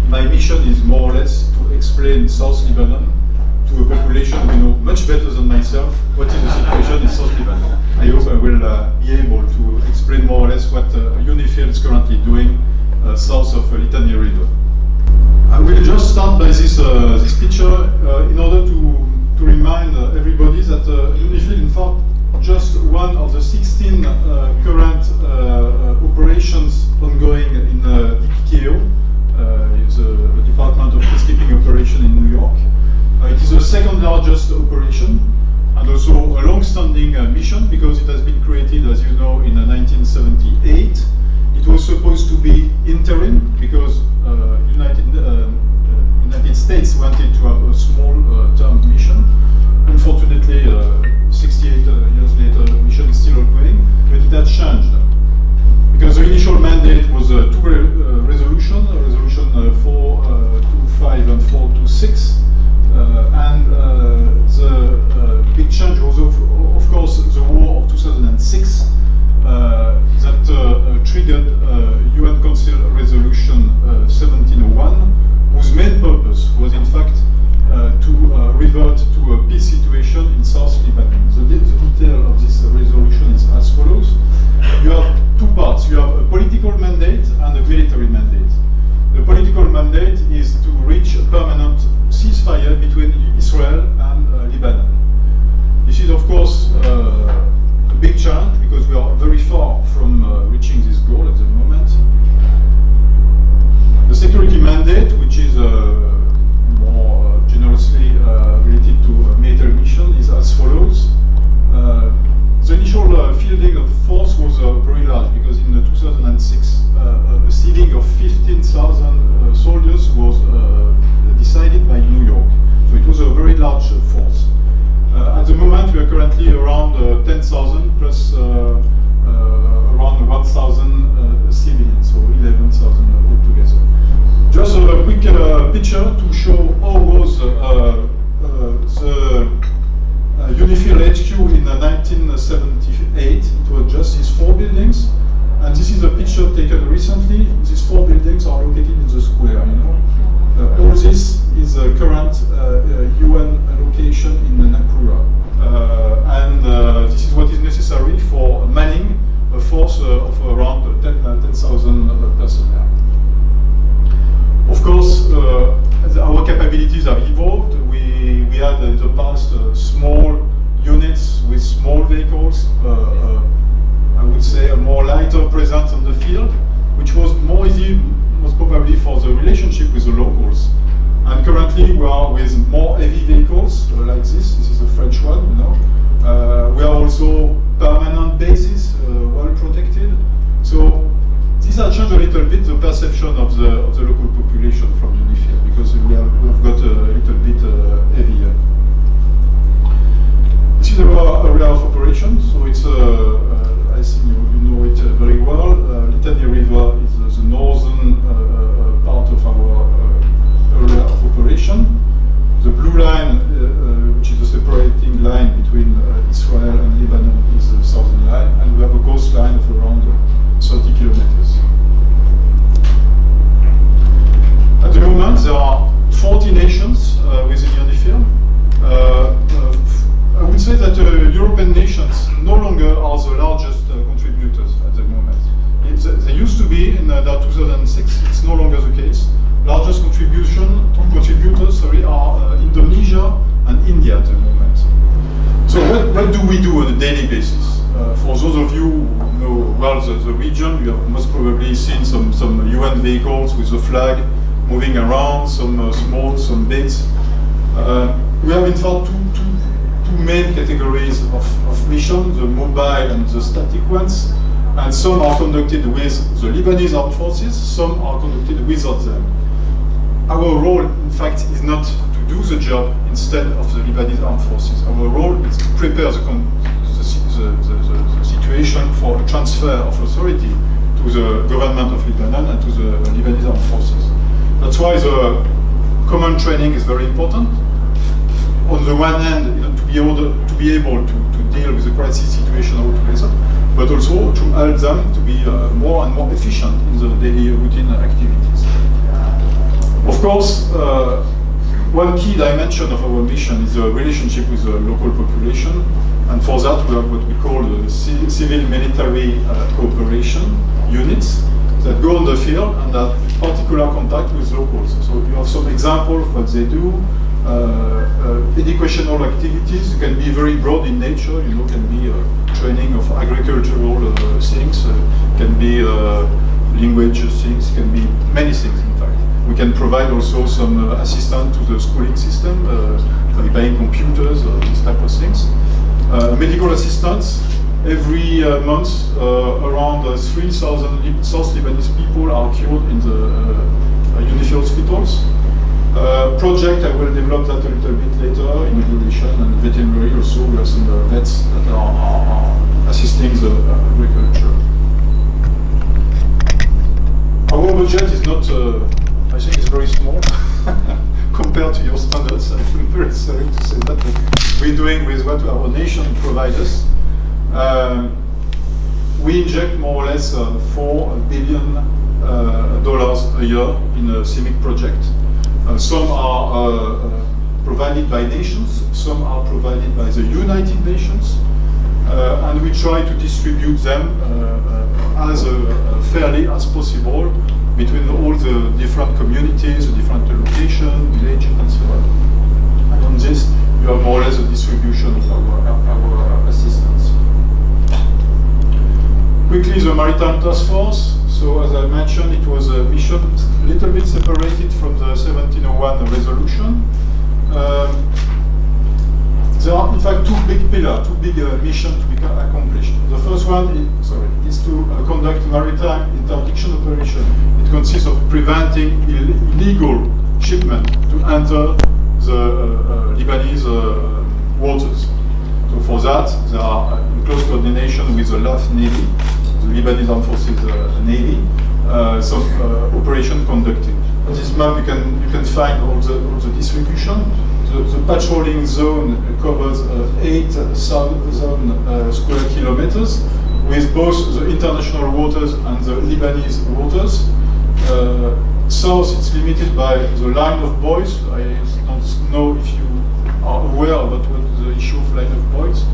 my mission is more or less to explain South Lebanon to a population who know much better than myself what is the situation in South Lebanon. I hope I will be able to explain more or less what UNIFIL is currently doing south of Litani River. I will just start by this picture in order to remind everybody that UNIFIL, in fact, just one of the 16 current operations ongoing in DPKO, the Department of Peacekeeping Operation in New York. It is the second largest operation and also a long-standing mission because it has been created, as you know, in 1978. It was supposed to be interim because United States wanted to have a small-term mission. Unfortunately, 68 years later, the mission is still ongoing, but it has changed. Because the initial mandate was two resolutions, Resolution 425 and 426, and the big change was, of course, the war of 2006 that triggered UN Council Resolution 1701, whose main purpose was, in fact, to revert to a peace situation in South Lebanon. The detail of this resolution is as follows. You have two parts. You have a political mandate and a military mandate. The political mandate is to reach a permanent ceasefire between Israel and Lebanon. This is, of course, a big challenge because we are very far from reaching this goal at the moment. The security mandate, which is more generously related to a military mission, is as follows. The initial fielding of force was very large because in 2006 a ceiling of 15,000 soldiers was decided by New York. So it was a very large force. At the moment we are currently around 10,000 plus around 1,000 civilians, so 11,000 altogether. Just a quick picture to show how was the UNIFIL HQ in 1978. It was just these four buildings, and this is a picture taken recently. These four buildings are located in the square, you know. All this is a current UN location in Nakura, and this is what is necessary for manning a force of around 10,000 personnel. Of course, our capabilities have evolved. We had in the past small units with small vehicles, I would say a more lighter presence on the field, which was more easy, most probably for the relationship with the locals. And currently we are with more heavy vehicles like this. This is a French one, you know. We are also permanent bases, well protected. So this has changed a little bit the perception of the local population from UNIFIL because we have got a little bit heavier. This is our area of operation, so it's I think you know it very well. Litani River is the northern part of our area of operation. The blue line, which is the separating line between Israel and Lebanon, is the southern line, and we have a coastline of around 30 kilometers. At the moment, there are 40 nations within UNIFIL. I would say that European nations no longer are the largest contributors at the moment. They used to be in 2006. It's no longer the case. Largest contributors are Indonesia and India at the moment. So what do we do on a daily basis? For those of you who know well the region, you have most probably seen some UN vehicles with the flag moving around, some small, some big. We have in fact two main categories of missions, the mobile and the static ones. And some are conducted with the Lebanese armed forces, some are conducted without them. Our role, in fact, is not to do the job instead of the Lebanese armed forces. Our role is to prepare the situation for a transfer of authority to the government of Lebanon and to the Lebanese armed forces. That's why the common training is very important. On the one hand, to be able to deal with the crisis situation altogether, but also to help them to be more and more efficient in the daily routine activities. Of course, one key dimension of our mission is the relationship with the local population, and for that we have what we call the civil-military cooperation units that go on the field and have particular contact with locals. So you have some example of what they do. Educational activities can be very broad in nature, you know, can be training of agricultural things, can be language things, can be many things in fact. We can provide also some assistance to the schooling system by buying computers, these type of things. Medical assistance. Every month, around 3,000 South Lebanese people are cured in the UNIFIL hospitals. Project, I will develop that a little bit later, in education and veterinary also. We have some vets that are assisting the agriculture. Our budget is not, I think it's very small compared to your standards. I feel very sorry to say that, but we're doing with what our nation provides us. We inject more or less $4 billion a year in a CIMIC project. Some are provided by nations, some are provided by the United Nations, and we try to distribute them as fairly as possible between all the different communities, the different locations, villages, and so on. And on this, you have more or less a distribution of our assistance. Quickly, the Maritime Task Force. So, as I mentioned, it was a mission a little bit separated from the 1701 resolution. There are, in fact, two big pillars, two big missions to be accomplished. The first one is to conduct maritime interdiction operation. It consists of preventing illegal shipment to enter the Lebanese waters. So for that, they are in close coordination with the LAF Navy, the Lebanese Armed Forces Navy, some operation conducted. On this map, you can find all the distribution. The patrolling zone covers 8,000 square kilometers, with both the international waters and the Lebanese waters. South, it's limited by the line of buoys. I don't know if you are aware about what the issue of line of buoys.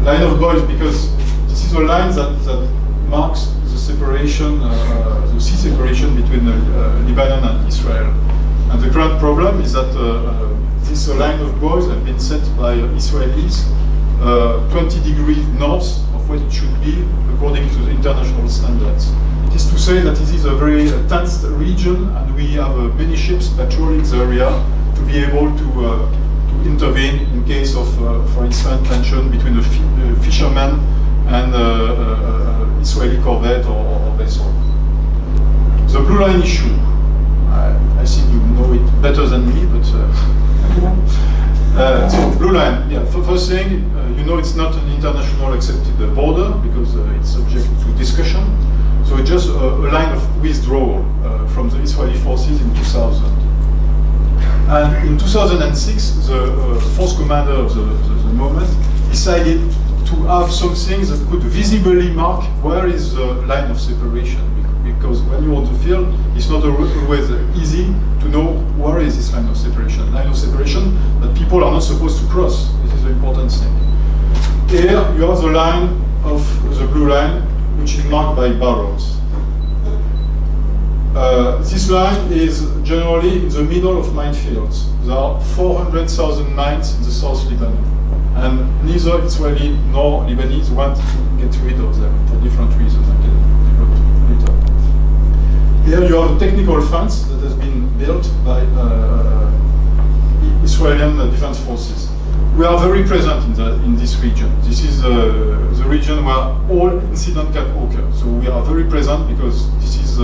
Line of buoys, because this is a line that marks the separation, the sea separation between Lebanon and Israel. And the current problem is that this line of buoys have been set by Israelis 20 degrees north of what it should be according to the international standards. It is to say that this is a very tense region, and we have many ships patrolling the area to be able to intervene in case of, for instance, tension between a fisherman and Israeli corvette or vessel. The Blue Line issue. I think you know it better than me, but so Blue Line. Yeah. First thing, you know, it's not an international accepted border because it's subject to discussion. So it's just a line of withdrawal from the Israeli forces in 2000. And in 2006, the force commander of the moment decided to have something that could visibly mark where is the line of separation. Because when you're on the field, it's not always easy to know where is this line of separation. Line of separation that people are not supposed to cross. This is the important thing. Here you have the line of the Blue Line, which is marked by barrels. This line is generally in the middle of minefields. There are 400,000 mines in the South Lebanon, and neither Israeli nor Lebanese want to get rid of them for different reasons. I can develop later. Here you have a technical fence that has been built by Israeli defense forces. We are very present in this region. This is the region where all incidents can occur. So we are very present because this is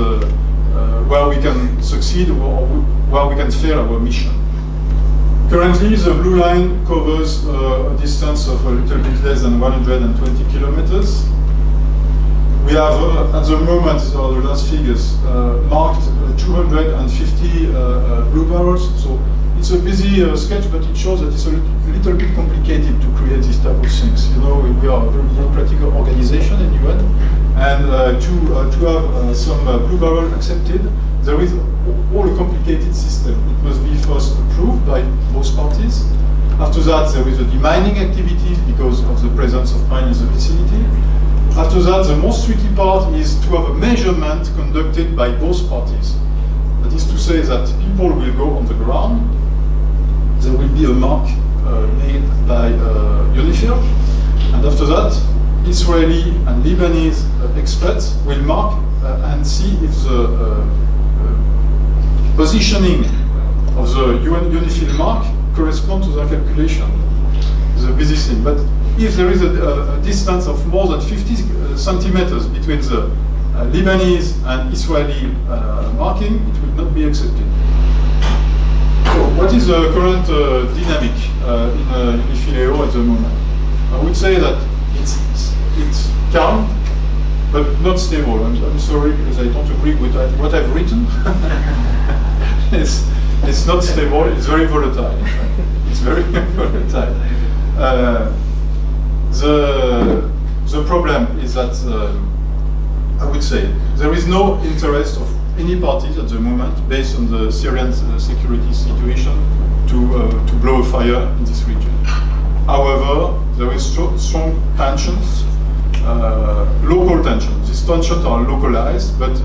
where we can succeed or where we can fail our mission. Currently, the Blue Line covers a distance of a little bit less than 120 kilometers. We have, at the moment, these are the last figures, marked 250 blue barrels. So it's a busy sketch, but it shows that it's a little bit complicated to create this type of things. You know, we are a very democratic organization in UN, and to have some blue barrel accepted, there is all a complicated system. It must be first approved by both parties. After that, there is a demining activity because of the presence of mine in the vicinity. After that, the most tricky part is to have a measurement conducted by both parties. That is to say that people will go on the ground, there will be a mark made by UNIFIL, and after that, Israeli and Lebanese experts will mark and see if the positioning of the UNIFIL mark corresponds to the calculation. It's a busy thing. But if there is a distance of more than 50 centimeters between the Lebanese and Israeli marking, it will not be accepted. So what is the current dynamic in UNIFIL at the moment? I would say that it's calm, but not stable. I'm sorry because I don't agree with what I've written. It's not stable, it's very volatile. It's very volatile. The problem is that, I would say, there is no interest of any parties at the moment, based on the Syrian security situation, to blow a fire in this region. However, there is strong tensions, local tensions. These tensions are localized, but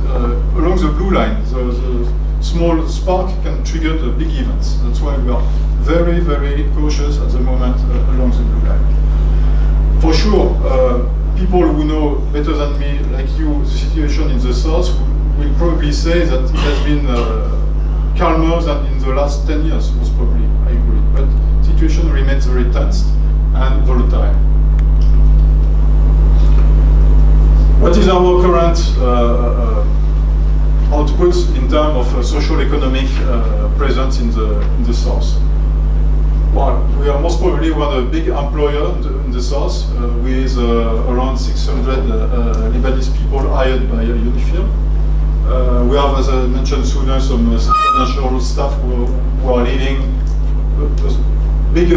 along the blue line, the small spark can trigger the big events. That's why we are very, very cautious at the moment along the blue line. For sure, people who know better than me, like you, the situation in the south will probably say that it has been calmer than in the last 10 years, most probably, I agree. But the situation remains very tense and volatile. What is our current outputs in terms of social-economic presence in the south? Well, we are most probably one of the big employer in the south, with around 600 Lebanese people hired by UNIFIL. We have, as I mentioned sooner, some financial staff who are leaving. Big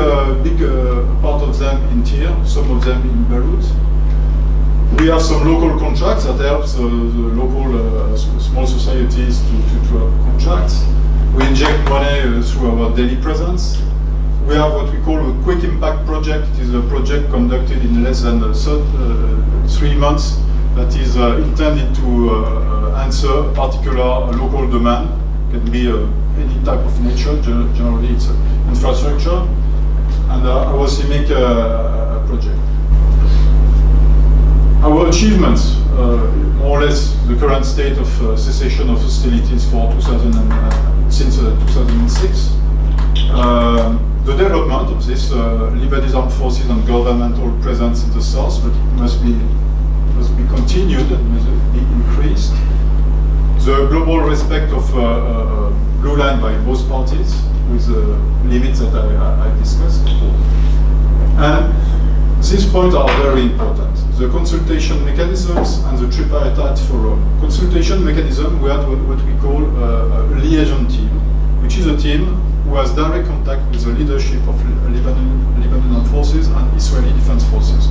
part of them in Tyre, some of them in Beirut. We have some local contracts that helps the local small societies to have contracts. We inject money through our daily presence. We have what we call a quick impact project. It is a project conducted in less than 3 months that is intended to answer a particular local demand. It can be any type of nature, generally it's infrastructure, and our CIMIC project. Our achievements, more or less the current state of cessation of hostilities for since 2006. The development of this Lebanese armed forces and governmental presence in the south, but it must be continued and must be increased. The global respect of blue line by both parties, with the limits that I discussed. And these points are very important. The consultation mechanisms and the tripartite forum. Consultation mechanism, we have what we call a liaison team, which is a team who has direct contact with the leadership of Lebanon armed forces and Israeli defense forces.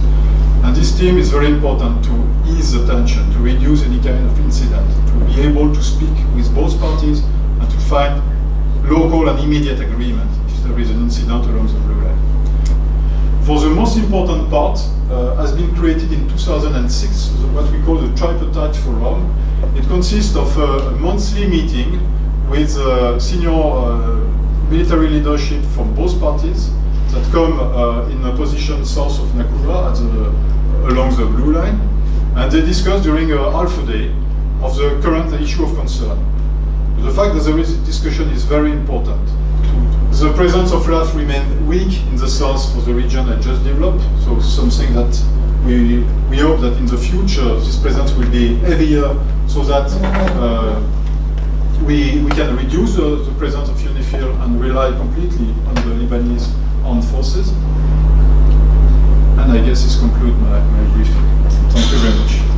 And this team is very important to ease the tension, to reduce any kind of incident, to be able to speak with both parties and to find local and immediate agreement if there is an incident along the blue line. For the most important part, has been created in 2006, what we call the tripartite forum. It consists of a monthly meeting with senior military leadership from both parties that come in a position south of Nakura along the blue line, and they discuss during half a day of the current issue of concern. The fact that there is a discussion is very important. The presence of LAF remained weak in the south for the region I just developed, so something that we hope that in the future this presence will be heavier, so that we can reduce the presence of UNIFIL and rely completely on the Lebanese armed forces. And I guess this concludes my briefing. Thank you very much.